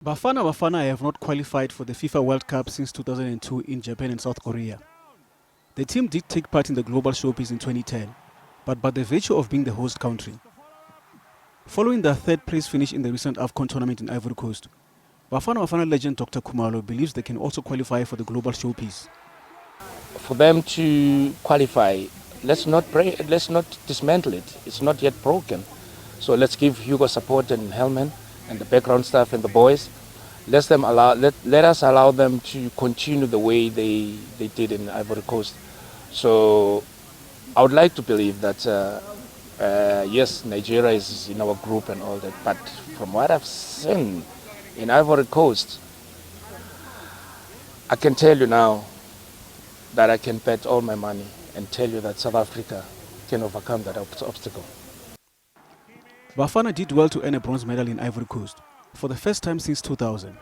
Bafana Bafana have not qualified for the FIFA World Cup since 2002 in Japan and South Korea. The team did take part in the global showpiece in 2010, but by the virtue of being the host country. Following their third place finish in the recent AFCON tournament in Ivory Coast, Bafana Bafana legend Doctor Khumalo believes they can also qualify for the global showpiece. For them to qualify, let's not dismantle it. It's not yet broken. So let's give Hugo support and Hellman and the background staff and the boys. Let us allow them to continue the way they did in Ivory Coast. So I would like to believe that yes, Nigeria is in our group and all that, but from what I've seen in Ivory Coast, I can tell you now that I can bet all my money and tell you that South Africa can overcome that obstacle. Bafana did well to earn a bronze medal in Ivory Coast for the first time since 2000.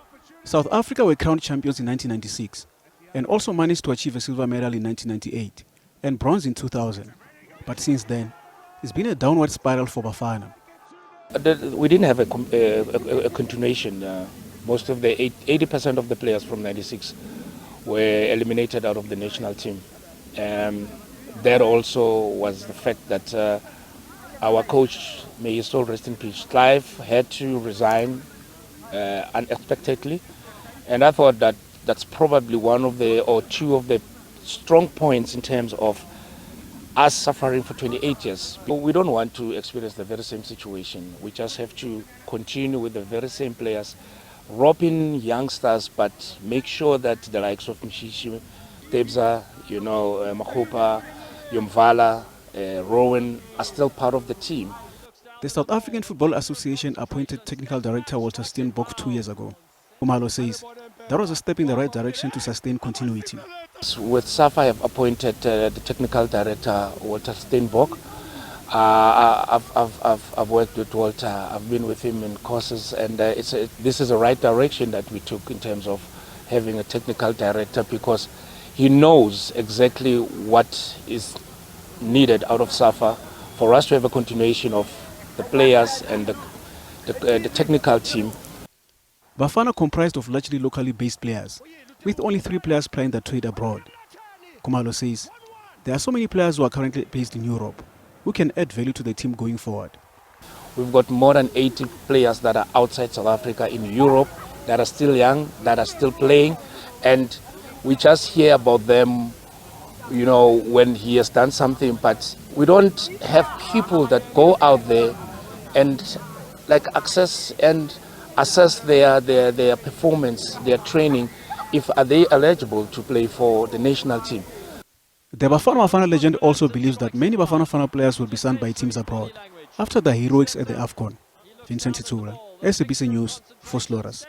South Africa were crowned champions in 1996 and also managed to achieve a silver medal in 1998 and bronze in 2000. But since then, it's been a downward spiral for Bafana. We didn't have a continuation. Most of the 80% of the players from 96 were eliminated out of the national team. That also was the fact that our coach, may his soul rest in peace, Clive, had to resign unexpectedly. And I thought that that's probably one of the, or two of the strong points in terms of us suffering for 28 years. We don't want to experience the very same situation. We just have to continue with the very same players, rope in youngsters, but make sure that the likes of Mshishi, Tebza, Makopa, Yomvala, Rowan are still part of the team. The South African Football Association appointed Technical Director Walter Steenbok 2 years ago. Khumalo says that was a step in the right direction to sustain continuity. With SAFA, I have appointed the Technical Director Walter Steenbok. I've worked with Walter, I've been with him in courses, and this is the right direction that we took in terms of having a Technical Director, because he knows exactly what is needed out of SAFA for us to have a continuation of the players and the technical team. Bafana comprised of largely locally based players, with only 3 players playing the trade abroad. Khumalo says there are so many players who are currently based in Europe who can add value to the team going forward. We've got more than 80 players that are outside South Africa in Europe that are still young, that are still playing, and we just hear about them when he has done something, but we don't have people that go out there and access and assess their performance, their training, if are they eligible to play for the national team. The Bafana Bafana legend also believes that many Bafana Bafana players will be signed by teams abroad after their heroics at the AFCON. Vincent Tsula, SABC News, for Sloras.